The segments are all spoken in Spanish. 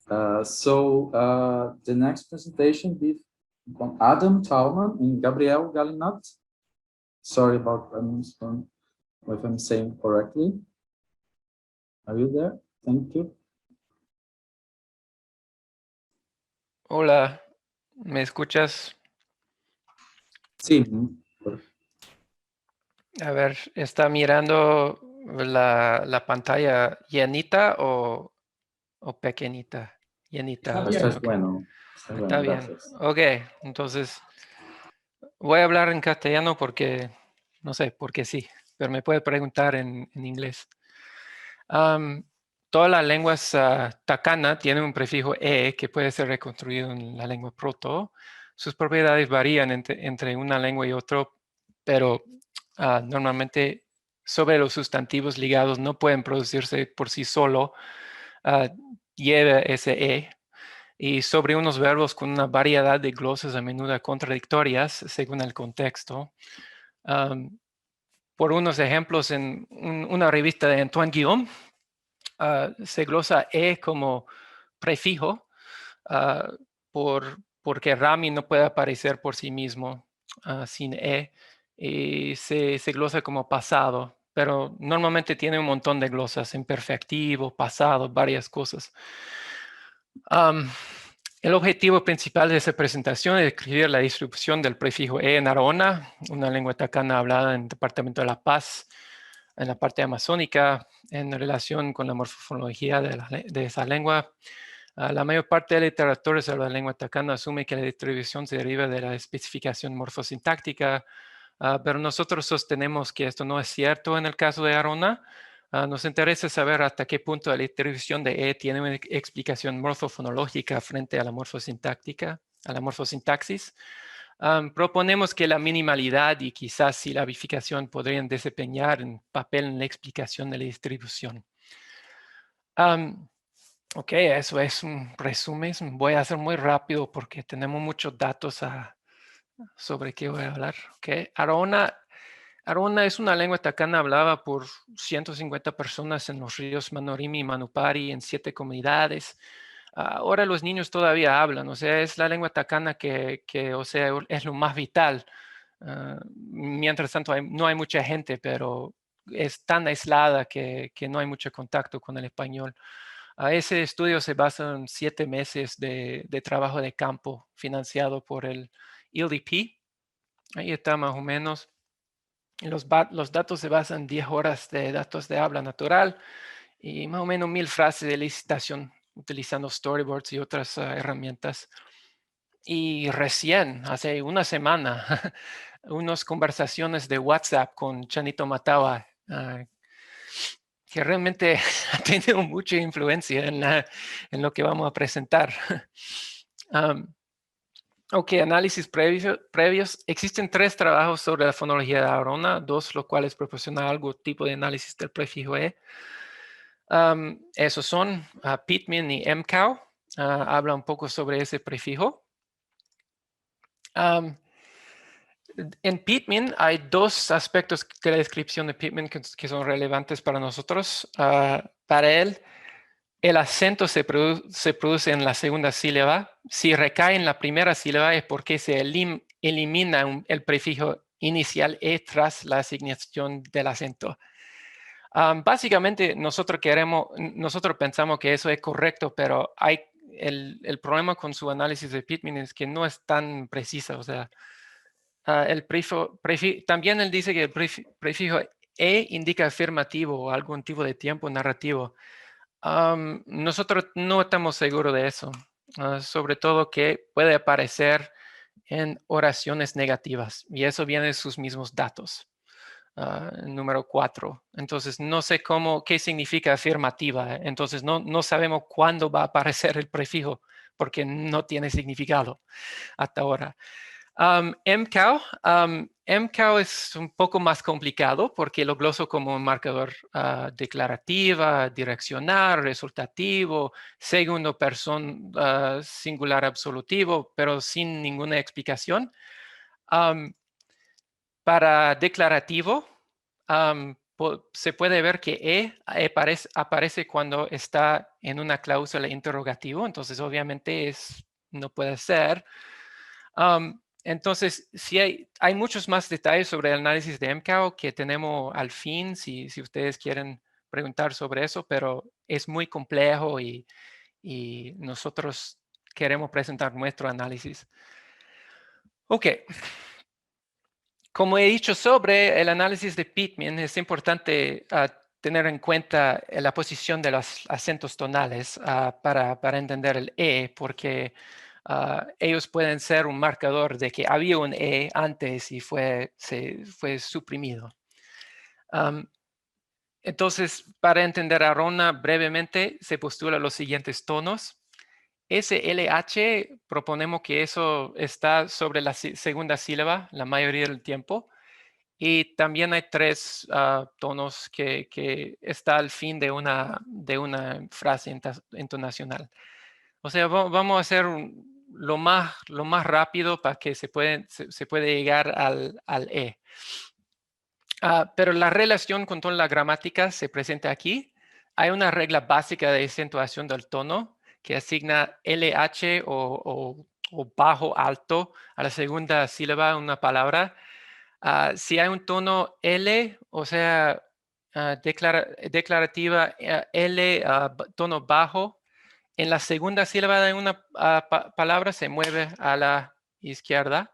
The next presentation be from Adam Thalmann and Gabriel Galinat. Sorry about if I'm saying correctly. Are you there? Thank you. Hola, ¿me escuchas? Sí. A ver, ¿está mirando la pantalla llenita o pequeñita? Llenita. Esto es Ok. bueno. Está bien. Gracias. Ok, entonces voy a hablar en castellano porque, no sé, porque sí, pero me puede preguntar en inglés. Todas las lenguas Takana tienen un prefijo e que puede ser reconstruido en la lengua proto. Sus propiedades varían entre una lengua y otra, pero normalmente sobre los sustantivos ligados no pueden producirse por sí solo, lleva ese e. Y sobre unos verbos con una variedad de glosas a menudo contradictorias según el contexto. Por unos ejemplos, en una revista de Antoine Guillaume, se glosa e como prefijo porque Rami no puede aparecer por sí mismo sin e, y se glosa como pasado, pero normalmente tiene un montón de glosas, imperfectivo, pasado, varias cosas. El objetivo principal de esta presentación es describir la distribución del prefijo e en Arona, una lengua takana hablada en el departamento de La Paz, en la parte amazónica, en relación con la morfología de esa lengua. La mayor parte de la literatura sobre la lengua takana asume que la distribución se deriva de la especificación morfosintáctica, pero nosotros sostenemos que esto no es cierto en el caso de Arona. Nos interesa saber hasta qué punto la distribución de E tiene una explicación morfofonológica frente a la morfosintáctica, a la morfosintaxis. Proponemos que la minimalidad y quizás silabificación podrían desempeñar un papel en la explicación de la distribución. Ok, eso es un resumen. Voy a hacer muy rápido porque tenemos muchos datos sobre qué voy a hablar. Okay. Arona es una lengua takana hablada por 150 personas en los ríos Manorimi y Manupari en 7 comunidades. Ahora los niños todavía hablan, o sea, es la lengua takana o sea, es lo más vital. Mientras tanto, no hay mucha gente, pero es tan aislada que no hay mucho contacto con el español. Ese estudio se basa en 7 meses de trabajo de campo financiado por el LDP. Ahí está más o menos. Los datos se basan en 10 horas de datos de habla natural y más o menos 1000 frases de licitación utilizando storyboards y otras herramientas. Y recién, hace una semana, unas conversaciones de WhatsApp con Chanito Matawa, que realmente ha tenido mucha influencia en lo que vamos a presentar. Ok, análisis previos. Existen 3 trabajos sobre la fonología de Arona, 2 los cuales proporcionan algún tipo de análisis del prefijo E. Esos son Pitman y MCOW. Habla un poco sobre ese prefijo. En Pitman hay 2 aspectos de la descripción de Pitman que son relevantes para nosotros. Para él, el acento se produce en la segunda sílaba. Si recae en la primera sílaba es porque se elimina el prefijo inicial E tras la asignación del acento. Básicamente nosotros pensamos que eso es correcto, pero el problema con su análisis de Pitman es que no es tan precisa. O sea, también él dice que el prefijo E indica afirmativo o algún tipo de tiempo narrativo. Nosotros no estamos seguros de eso, sobre todo que puede aparecer en oraciones negativas y eso viene de sus mismos datos. Número 4. Entonces, no sé qué significa afirmativa. Entonces, no sabemos cuándo va a aparecer el prefijo porque no tiene significado hasta ahora. MCOW es un poco más complicado porque lo gloso como un marcador declarativa, direccional, resultativo, segundo persona singular absolutivo, pero sin ninguna explicación. Para declarativo, se puede ver que aparece cuando está en una cláusula interrogativo, entonces obviamente no puede ser. Entonces, sí hay muchos más detalles sobre el análisis de MCAO que tenemos al fin, si ustedes quieren preguntar sobre eso, pero es muy complejo y nosotros queremos presentar nuestro análisis. Ok. Como he dicho sobre el análisis de Pitman, es importante tener en cuenta la posición de los acentos tonales para entender el E, porque ellos pueden ser un marcador de que había un E antes y fue suprimido. Entonces, para entender a Arona brevemente, se postula los siguientes tonos. SLH, proponemos que eso está sobre la segunda sílaba la mayoría del tiempo. Y también hay 3 tonos que está al fin de una frase intonacional. O sea, vamos a hacer lo más rápido para que se puede llegar al E. Pero la relación con toda la gramática se presenta aquí. Hay una regla básica de acentuación del tono que asigna LH o bajo alto a la segunda sílaba de una palabra. Si hay un tono L, o sea, declarativa L, tono bajo, en la segunda sílaba de una palabra se mueve a la izquierda.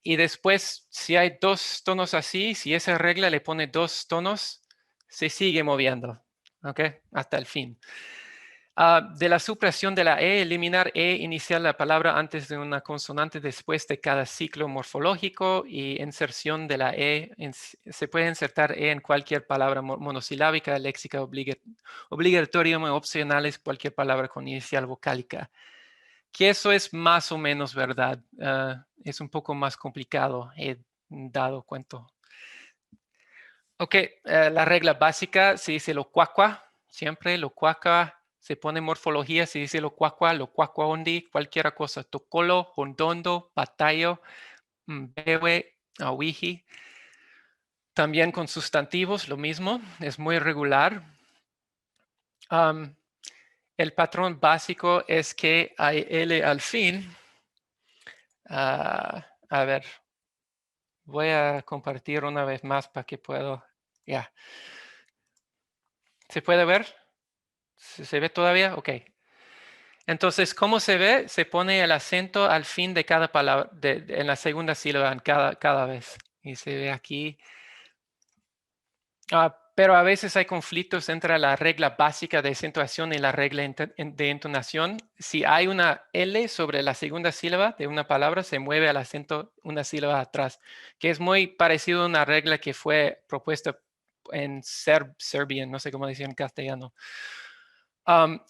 Y después, si hay 2 tonos así, si esa regla le pone 2 tonos, se sigue moviendo, ¿ok? Hasta el fin. De la supresión de la E, eliminar E, iniciar la palabra antes de una consonante después de cada ciclo morfológico y inserción de la E. Se puede insertar E en cualquier palabra monosilábica, léxica, obligatoria o opcional es cualquier palabra con inicial vocálica. Que eso es más o menos verdad. Es un poco más complicado, he dado cuenta. Ok, la regla básica se dice lo cuacua, siempre lo cuacua. Se pone morfología, se dice lo cuacua ondi, cualquier cosa. Tocolo, hondondo, patayo, bewe, awiji. También con sustantivos, lo mismo, es muy regular. El patrón básico es que hay L al fin. A ver, voy a compartir una vez más para que puedo. Ya. ¿Se puede ver? ¿Se ve todavía? Ok. Entonces, ¿cómo se ve? Se pone el acento al fin de cada palabra, en la segunda sílaba en cada vez. Y se ve aquí. Pero a veces hay conflictos entre la regla básica de acentuación y la regla de entonación. Si hay una L sobre la segunda sílaba de una palabra, se mueve al acento una sílaba atrás, que es muy parecido a una regla que fue propuesta en Serbian, no sé cómo decir en castellano.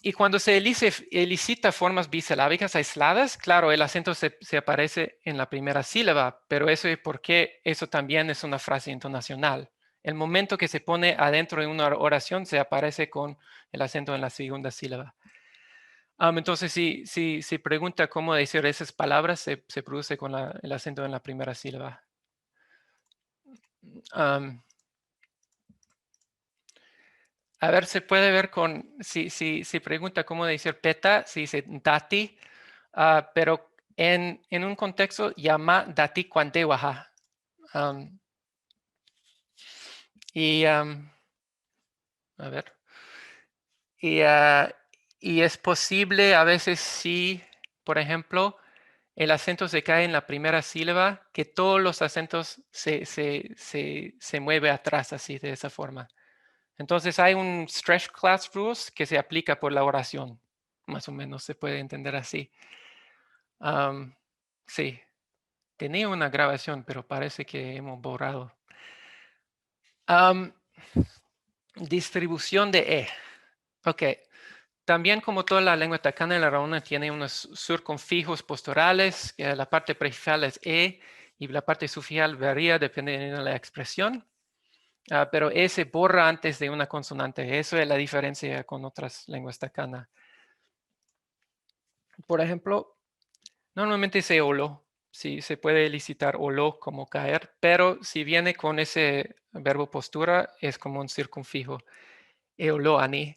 Y cuando se elicita formas bisilábicas aisladas, claro, el acento se aparece en la primera sílaba, pero eso es porque eso también es una frase intonacional. El momento que se pone adentro de una oración se aparece con el acento en la segunda sílaba. Entonces, si pregunta cómo decir esas palabras, se produce con el acento en la primera sílaba. A ver, se puede ver con, si pregunta cómo decir peta, se dice dati, pero en un contexto llama dati cuantewaha. A ver. Y es posible a veces si, por ejemplo, el acento se cae en la primera sílaba, que todos los acentos se mueve atrás así, de esa forma. Entonces hay un stretch class rules que se aplica por la oración. Más o menos se puede entender así. Sí, tenía una grabación, pero parece que hemos borrado. Distribución de E. Ok. También como toda la lengua tacana, la raona tiene unos surconfijos posturales. La parte prefijal es E y la parte sufijal varía dependiendo de la expresión. Pero E se borra antes de una consonante. Eso es la diferencia con otras lenguas tacana. Por ejemplo, normalmente se olo. Sí, se puede elicitar olo como caer, pero si viene con ese verbo postura, es como un circunfijo. Eoloani,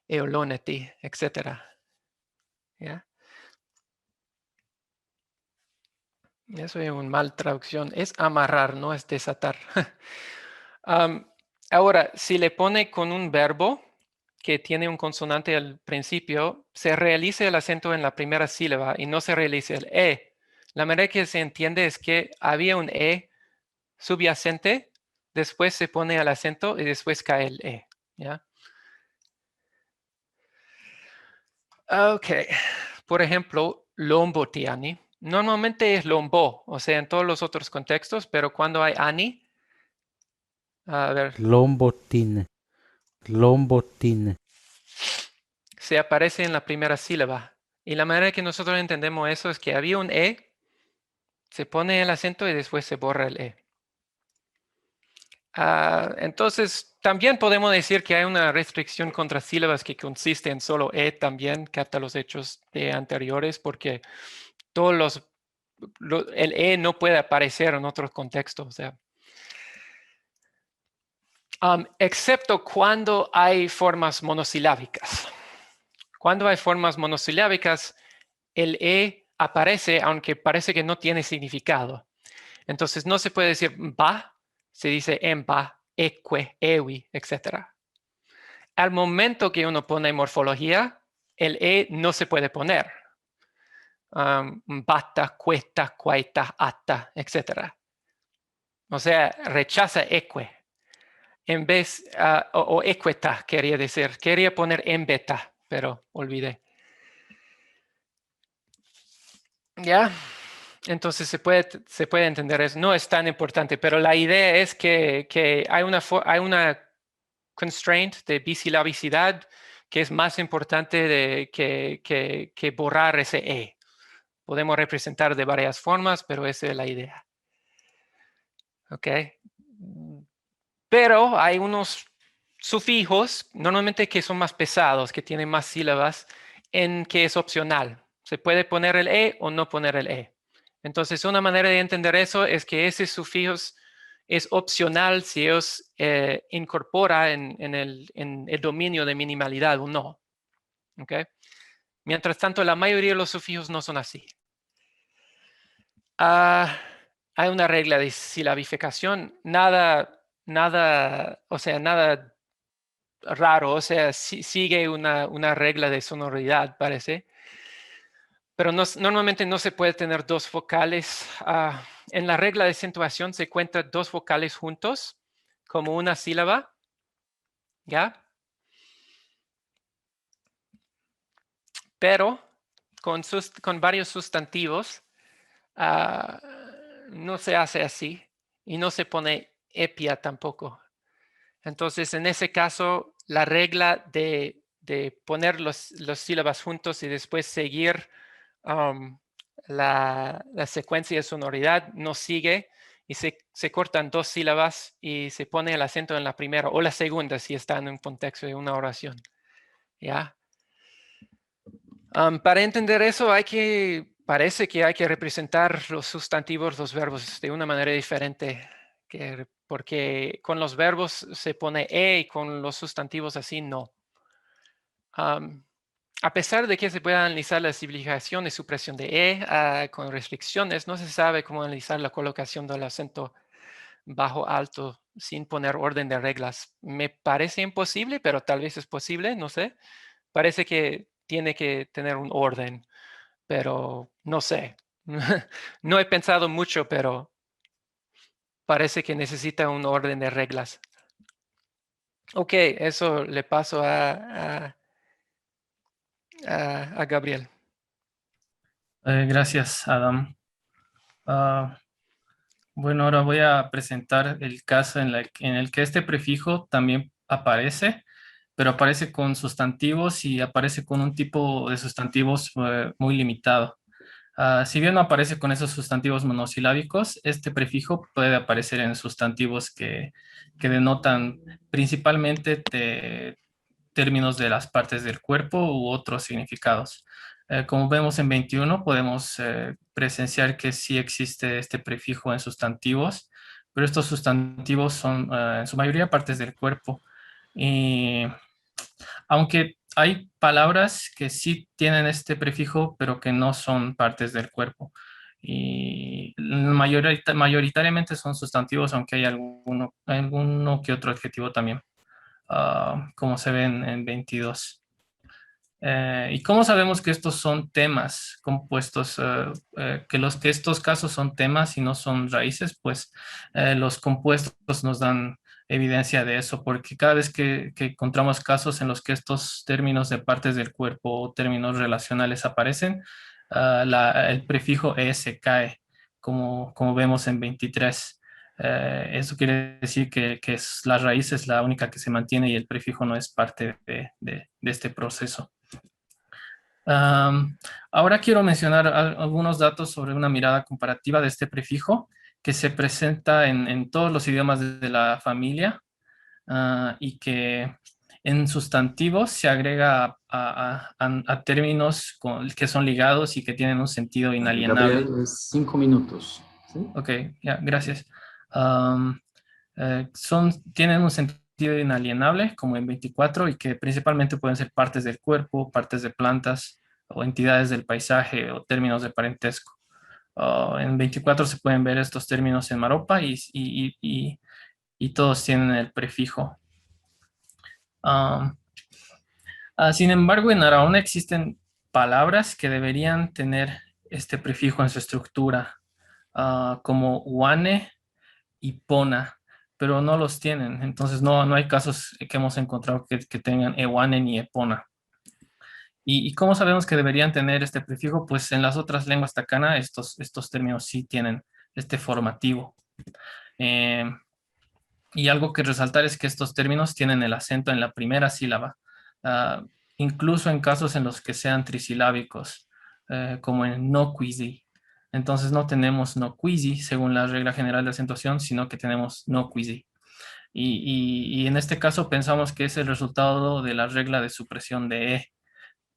eoloneti, etc. ¿Ya? Eso es una mal traducción. Es amarrar, no es desatar. Ahora, si le pone con un verbo que tiene un consonante al principio, se realiza el acento en la primera sílaba y no se realiza el E. La manera que se entiende es que había un E subyacente, después se pone el acento y después cae el E. ¿Ya? Ok. Por ejemplo, lombotiani. Normalmente es lombo, o sea, en todos los otros contextos, pero cuando hay ani, a ver, Lombotin. Lombotin. se aparece en la primera sílaba. Y la manera que nosotros entendemos eso es que había un E, se pone el acento y después se borra el E. Entonces, también podemos decir que hay una restricción contra sílabas que consiste en solo E también, capta los hechos de anteriores, porque todos el E no puede aparecer en otros contextos. O sea, excepto cuando hay formas monosilábicas. Cuando hay formas monosilábicas, el E aparece, aunque parece que no tiene significado. Entonces no se puede decir va, se dice emba, eque, ewi, etc. Al momento que uno pone morfología, el E no se puede poner. Bata, cuesta, cuaita, ata, etc. O sea, rechaza eque. En vez, o equeta quería decir. Quería poner en beta, pero olvidé. ¿Ya? Entonces se puede entender eso. No es tan importante, pero la idea es que hay una constraint de bisilabicidad que es más importante que borrar ese E. Podemos representar de varias formas, pero esa es la idea. ¿Ok? Pero hay unos sufijos, normalmente que son más pesados, que tienen más sílabas, en que es opcional. Se puede poner el E o no poner el E. Entonces, una manera de entender eso es que ese sufijo es opcional si ellos incorpora en el dominio de minimalidad o no. ¿Okay? Mientras tanto, la mayoría de los sufijos no son así. Hay una regla de silabificación, nada, o sea, nada raro, o sea, sigue una regla de sonoridad, parece. Pero normalmente no se puede tener dos vocales. En la regla de acentuación se cuentan dos vocales juntos como una sílaba. ¿Ya? Pero con varios sustantivos no se hace así y no se pone epia tampoco. Entonces, en ese caso, la regla de poner los sílabas juntos y después seguir la secuencia de sonoridad no sigue y se cortan dos sílabas y se pone el acento en la primera o la segunda si está en un contexto de una oración. ¿Ya? Para entender eso parece que hay que representar los sustantivos, los verbos de una manera diferente, porque con los verbos se pone E y con los sustantivos así no. A pesar de que se pueda analizar la civilización y supresión de E con restricciones, no se sabe cómo analizar la colocación del acento bajo-alto sin poner orden de reglas. Me parece imposible, pero tal vez es posible, no sé. Parece que tiene que tener un orden, pero no sé. No he pensado mucho, pero parece que necesita un orden de reglas. Ok, eso le paso a Gabriel. Gracias, Adam. Ah, bueno, ahora voy a presentar el caso en el que este prefijo también aparece, pero aparece con sustantivos y aparece con un tipo de sustantivos muy limitado. Si bien no aparece con esos sustantivos monosilábicos, este prefijo puede aparecer en sustantivos que denotan principalmente términos de las partes del cuerpo u otros significados. Como vemos en 21, podemos presenciar que sí existe este prefijo en sustantivos, pero estos sustantivos son en su mayoría partes del cuerpo. Y aunque hay palabras que sí tienen este prefijo, pero que no son partes del cuerpo. Y mayoritariamente son sustantivos, aunque hay alguno que otro adjetivo también, como se ve en 22. ¿Y cómo sabemos que estos son temas compuestos, que estos casos son temas y no son raíces? Pues los compuestos nos dan evidencia de eso, porque cada vez que encontramos casos en los que estos términos de partes del cuerpo o términos relacionales aparecen, el prefijo se cae, como vemos en 23. Eso quiere decir que la raíz es la única que se mantiene y el prefijo no es parte de este proceso. Ahora quiero mencionar algunos datos sobre una mirada comparativa de este prefijo que se presenta en todos los idiomas de la familia y que en sustantivos se agrega a términos que son ligados y que tienen un sentido inalienable. Gabriel, es 5 minutos. ¿Sí? Ok, ya, gracias. Um, Tienen un sentido inalienable, como en 24, y que principalmente pueden ser partes del cuerpo, partes de plantas, o entidades del paisaje, o términos de parentesco. En 24 se pueden ver estos términos en Maropa y todos tienen el prefijo. Um, Sin embargo, en Araona existen palabras que deberían tener este prefijo en su estructura, como wane y pona, pero no los tienen. Entonces no hay casos que hemos encontrado que tengan ewane ni epona. ¿Y cómo sabemos que deberían tener este prefijo? Pues en las otras lenguas takana estos términos sí tienen este formativo. Eh, y algo que resaltar es que estos términos tienen el acento en la primera sílaba, ah, incluso en casos en los que sean trisilábicos, como en no quizi. Entonces no tenemos no quizi según la regla general de acentuación, sino que tenemos no quizi. Y en este caso pensamos que es el resultado de la regla de supresión de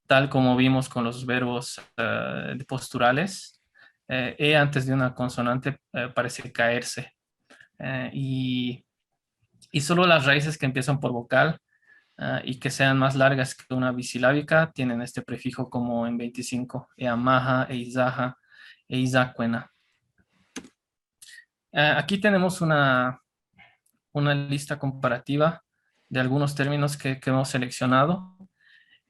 tal como vimos con los verbos posturales. Antes de una consonante parece caerse. Y solo las raíces que empiezan por vocal y que sean más largas que una bisilábica tienen este prefijo, como en 25, eamaja, eizaja, eizacuena. Aquí tenemos una lista comparativa de algunos términos que hemos seleccionado.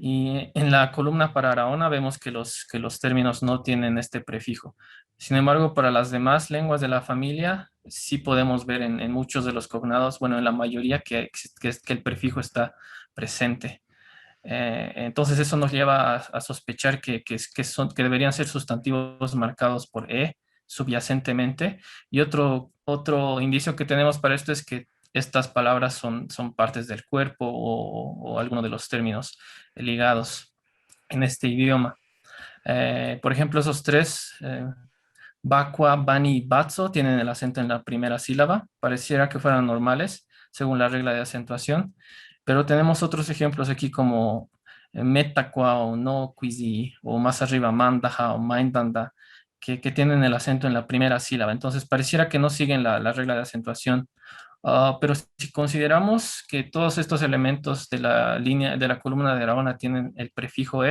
Y en la columna para Araona vemos que los términos no tienen este prefijo. Sin embargo, para las demás lenguas de la familia, sí podemos ver en muchos de los cognados, bueno, en la mayoría, que el prefijo está presente. Entonces eso nos lleva a sospechar que deberían ser sustantivos marcados por subyacentemente. Y otro indicio que tenemos para esto es que estas palabras son partes del cuerpo o alguno de los términos ligados en este idioma. Por ejemplo, esos tres, bakwa, bani y batso, tienen el acento en la primera sílaba. Pareciera que fueran normales según la regla de acentuación, pero tenemos otros ejemplos aquí como metakwa o no quizi, o más arriba mandaja o mindanda, que tienen el acento en la primera sílaba. Entonces pareciera que no siguen la regla de acentuación. Pero si consideramos que todos estos elementos de la línea, de la columna de Araona tienen el prefijo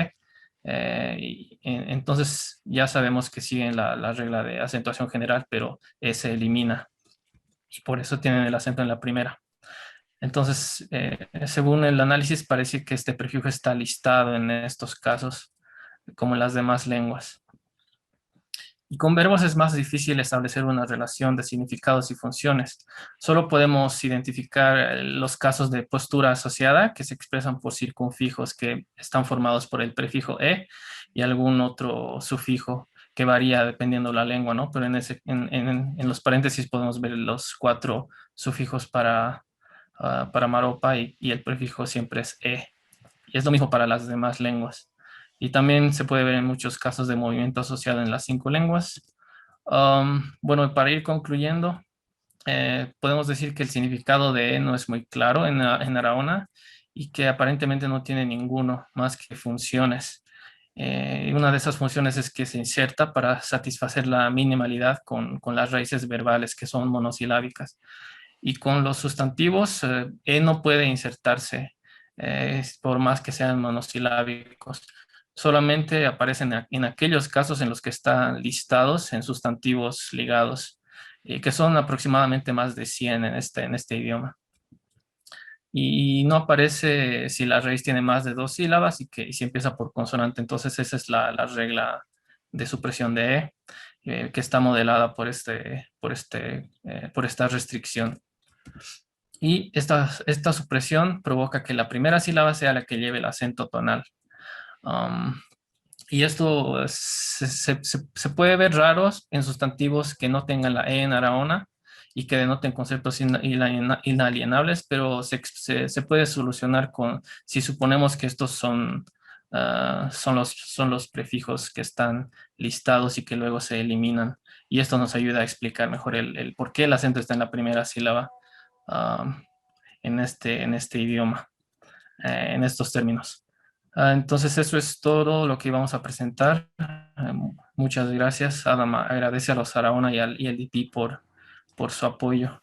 entonces ya sabemos que siguen la regla de acentuación general, pero se elimina. Y por eso tienen el acento en la primera. Entonces, según el análisis, parece que este prefijo está listado en estos casos, como en las demás lenguas. Y con verbos es más difícil establecer una relación de significados y funciones. Solo podemos identificar los casos de postura asociada que se expresan por circunfijos que están formados por el prefijo y algún otro sufijo que varía dependiendo de la lengua, ¿no? Pero en los paréntesis podemos ver los 4 sufijos para Maropa y el prefijo siempre es Y es lo mismo para las demás lenguas. Y también se puede ver en muchos casos de movimiento asociado en las 5 lenguas. Bueno, para ir concluyendo, podemos decir que el significado de no es muy claro en Araona y que aparentemente no tiene ninguno más que funciones. Una de esas funciones es que se inserta para satisfacer la minimalidad con las raíces verbales que son monosilábicas. Y con los sustantivos, no puede insertarse por más que sean monosilábicos. Solamente aparecen en aquellos casos en los que están listados en sustantivos ligados, que son aproximadamente más de 100 en este idioma. Y no aparece si la raíz tiene más de 2 sílabas y si empieza por consonante. Entonces esa es la regla de supresión de que está modelada por esta restricción. Y esta supresión provoca que la primera sílaba sea la que lleve el acento tonal. Y esto se puede ver raros en sustantivos que no tengan la E en Arahona y que denoten conceptos inalienables, pero se puede solucionar si suponemos que estos son los prefijos que están listados y que luego se eliminan. Y esto nos ayuda a explicar mejor el por qué el acento está en la primera sílaba en este idioma, en estos términos. Entonces eso es todo lo que íbamos a presentar. Muchas gracias. Adam agradece a los Arahona y al DP por su apoyo.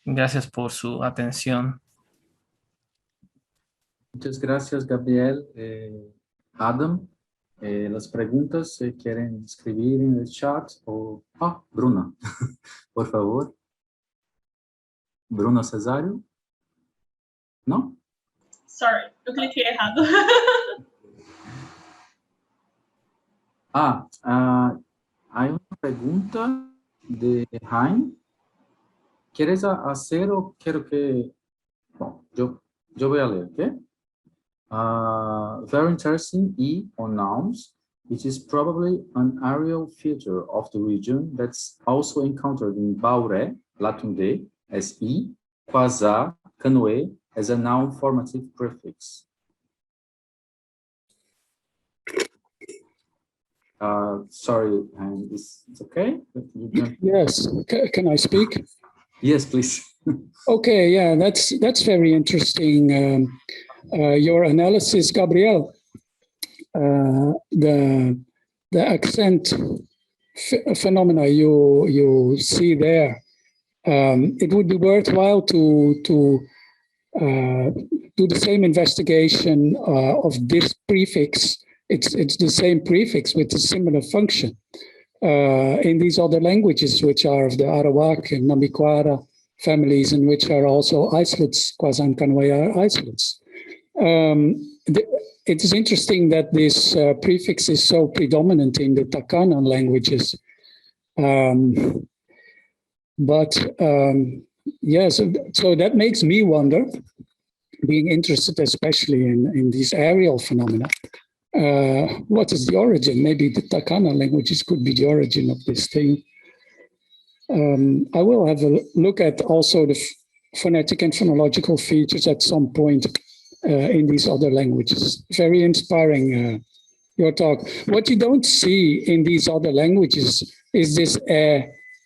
Gracias por su atención. Muchas gracias, Gabriel. Adam, las preguntas se quieren escribir en el chat o... Ah, Bruna, por favor. Bruna Cesario. ¿No? Sorry, eu cliquei errado. Hay una pregunta de Jaime. ¿Quieres hacer o quiero que... Bueno, yo voy a leer, ¿ok? Very interesting E on nouns, which is probably an areal feature of the region that's also encountered in Baure, Latunde, as E, Quasar, Canoe, as a noun formative prefix. Sorry, it's okay? Yes, can I speak? Yes, please. Okay, yeah, that's very interesting. Your analysis, Gabriel. The accent phenomena you see there. It would be worthwhile to do the same investigation of this prefix. It's the same prefix with a similar function in these other languages, which are of the Arawak and Namiquara families, and which are also isolates. Kwazan Kanwe are isolates. It is interesting that this prefix is so predominant in the Takanan languages. So that makes me wonder, being interested especially in these aerial phenomena, what is the origin? Maybe the Takana languages could be the origin of this thing. I will have a look at also the phonetic and phonological features at some point in these other languages. Very inspiring, your talk. What you don't see in these other languages is this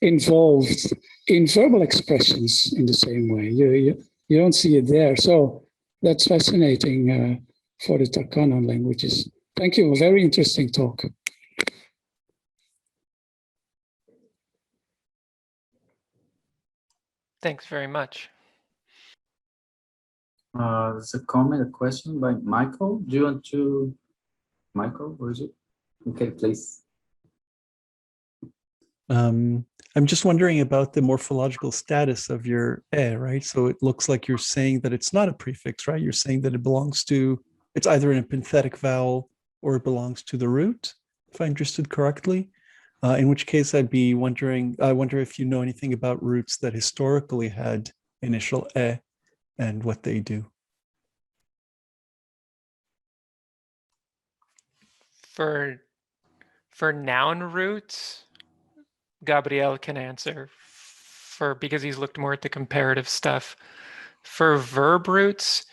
involved in verbal expressions in the same way. You don't see it there. So that's fascinating for the Takana languages. Thank you. A very interesting talk. Thanks very much. There's a comment, a question by Michael. Do you want to... Michael, where is it? Okay, please. I'm just wondering about the morphological status of your right? So it looks like you're saying that it's not a prefix, right? You're saying that it belongs to, it's either an epenthetic vowel or it belongs to the root, if I understood correctly. In which case I'd be wondering, I wonder if you know anything about roots that historically had initial and what they do. For noun roots, Gabriel can answer because he's looked more at the comparative stuff. For verb roots,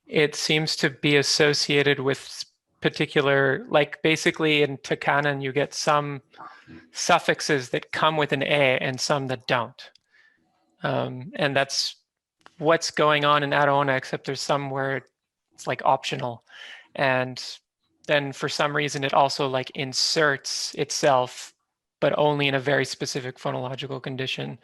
it seems to be associated with particular, like basically in Takanan, you get some suffixes that come with an A and some that don't. And that's what's going on in Arahona, except there's some where it's like optional. And then for some reason it also like inserts itself, but only in a very specific phonological condition.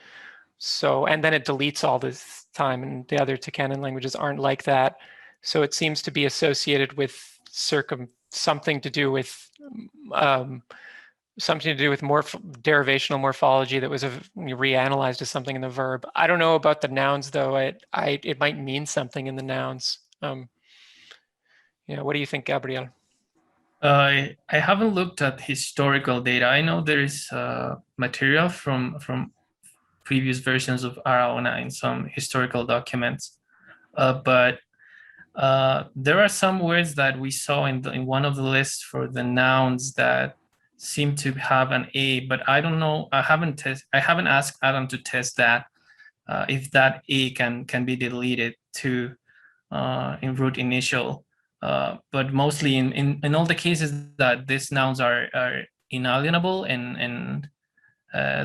So, and then it deletes all this time, and the other Takanan languages aren't like that. So it seems to be associated with something to do with derivational morphology that was reanalyzed as something in the verb. I don't know about the nouns though. It might mean something in the nouns. What do you think, Gabriel? I haven't looked at historical data. I know there is material from previous versions of Araona in some historical documents, but there are some words that we saw in one of the lists for the nouns that seem to have an A, but I don't know. I haven't asked Adam to test that if that A can be deleted to in root initial. But mostly in all the cases that these nouns are inalienable and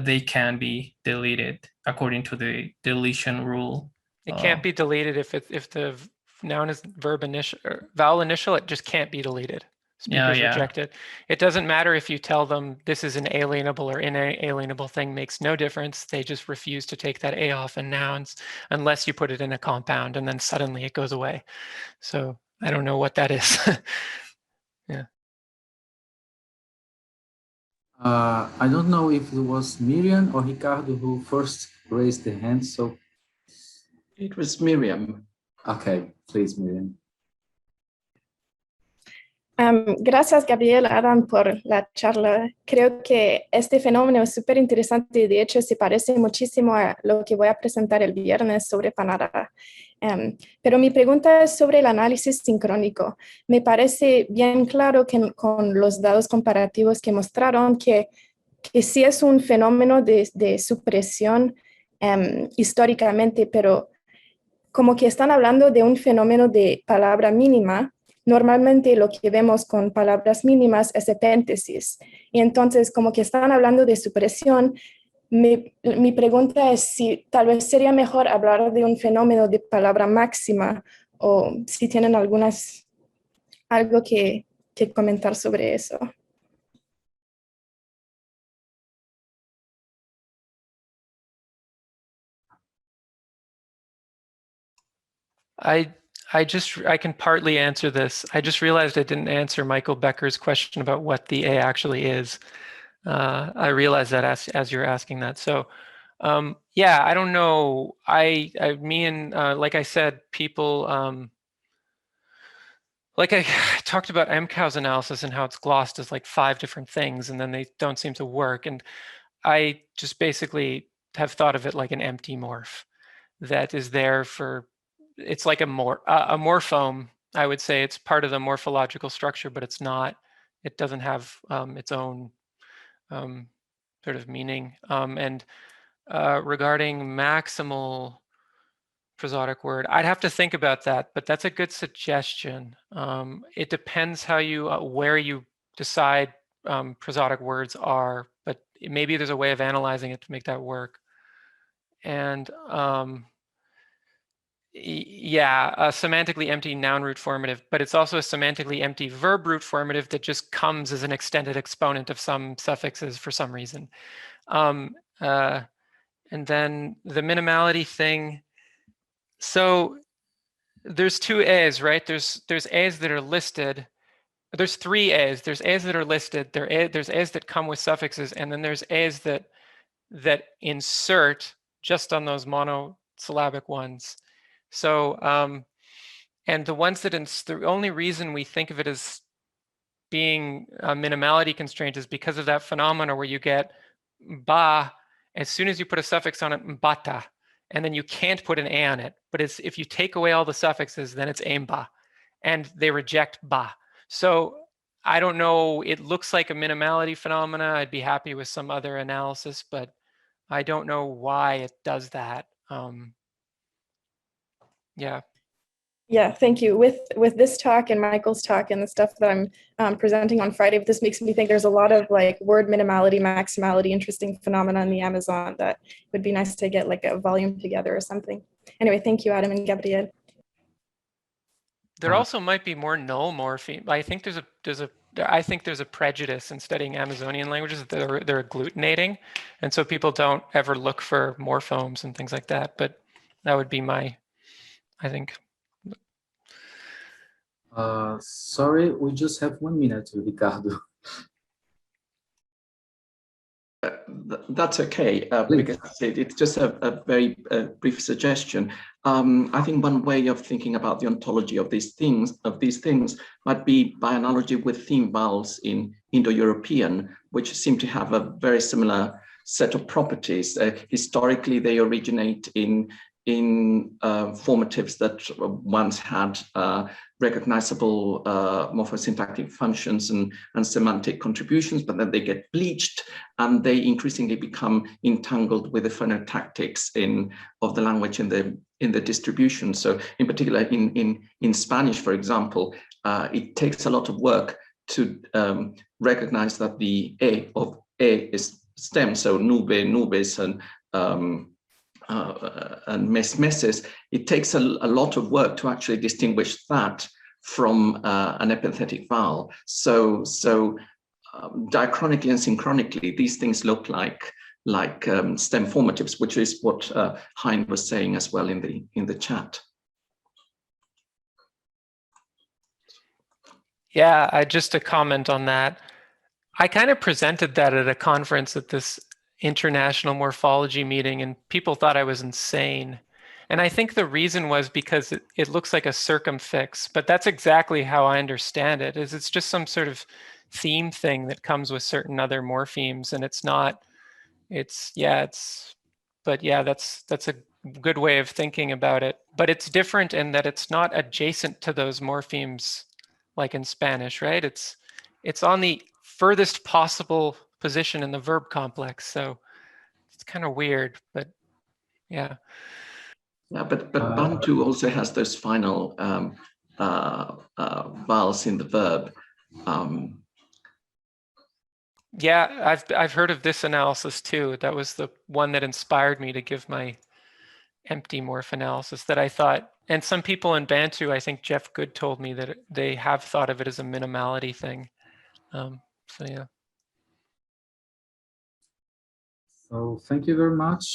they can be deleted according to the deletion rule. It can't be deleted if the noun is verb initial or vowel initial. It just can't be deleted. Speakers reject it. It doesn't matter if you tell them this is an alienable or inalienable thing, makes no difference. They just refuse to take that A off in nouns unless you put it in a compound, and then suddenly it goes away. So I don't know what that is. Yeah. I don't know if it was Miriam or Ricardo who first raised the hand, so. It was Miriam. Okay, please, Miriam. Gracias, Gabriel, Adam, por la charla. Creo que este fenómeno es súper interesante y de hecho se parece muchísimo a lo que voy a presentar el viernes sobre Panara. Pero mi pregunta es sobre el análisis sincrónico. Me parece bien claro que con los datos comparativos que mostraron que sí es un fenómeno de supresión históricamente, pero como que están hablando de un fenómeno de palabra mínima. Normalmente lo que vemos con palabras mínimas es epéntesis. Y entonces, como que están hablando de supresión, mi pregunta es si tal vez sería mejor hablar de un fenómeno de palabra máxima o si tienen algo que comentar sobre eso. I can partly answer this. I just realized I didn't answer Michael Becker's question about what the A actually is. I realized that as you're asking that. So yeah, I don't know. Like I said, people, like I talked about MCOW's analysis and how it's glossed as like 5 different things, and then they don't seem to work. And I just basically have thought of it like an empty morph that is there for, it's like a morphome. I would say it's part of the morphological structure, but it's not, it doesn't have its own sort of meaning. Regarding maximal prosodic word, I'd have to think about that, but that's a good suggestion. It depends how where you decide prosodic words are, but maybe there's a way of analyzing it to make that work. And yeah, a semantically empty noun root formative, but it's also a semantically empty verb root formative that just comes as an extended exponent of some suffixes for some reason. And then the minimality thing. So there's 2 A's, right? There's A's that are listed. There's 3 A's. There's A's that are listed. There's A's that come with suffixes, and then there's A's that insert just on those monosyllabic ones. So, and the ones that the only reason we think of it as being a minimality constraint is because of that phenomena where you get ba, as soon as you put a suffix on it, bata, and then you can't put an A on it. But if you take away all the suffixes, then it's aimba, and they reject ba. So I don't know, it looks like a minimality phenomena. I'd be happy with some other analysis, but I don't know why it does that. Yeah. Yeah, thank you. With this talk and Michael's talk and the stuff that I'm presenting on Friday, this makes me think there's a lot of like word minimality, maximality, interesting phenomena in the Amazon that would be nice to get like a volume together or something. Anyway, thank you, Adam and Gabriel. Thank you. There also might be more null morpheme. I think there's a prejudice in studying Amazonian languages that they're agglutinating, and so people don't ever look for morphomes and things like that. But that would be my, I think. Sorry, we just have 1 minute, Ricardo. That's okay, Please. because it's just a very brief suggestion. I think one way of thinking about the ontology of these things might be by analogy with theme vowels in Indo-European, which seem to have a very similar set of properties. Historically, they originate in formatives that once had recognizable morphosyntactic functions and semantic contributions, but then they get bleached and they increasingly become entangled with the phonotactics of the language in the distribution. So in particular in Spanish, for example, it takes a lot of work to recognize that the E of E is stem, so nube, nubes, and meses. It takes a lot of work to actually distinguish that from an epenthetic vowel. So diachronically and synchronically, these things look like stem formatives, which is what Hein was saying as well in the chat. Yeah, just a comment on that. I kind of presented that at a conference at this international morphology meeting, and people thought I was insane. And I think the reason was because it looks like a circumfix, but that's exactly how I understand it, is it's just some sort of theme thing that comes with certain other morphemes, and it's not, but yeah, that's a good way of thinking about it. But it's different in that it's not adjacent to those morphemes like in Spanish, right? It's on the furthest possible position in the verb complex. So it's kind of weird, but yeah. Yeah, but Bantu also has those final vowels in the verb. Yeah, I've heard of this analysis too. That was the one that inspired me to give my empty morph analysis that I thought, and some people in Bantu, I think Jeff Good told me that they have thought of it as a minimality thing. So yeah. So thank you very much.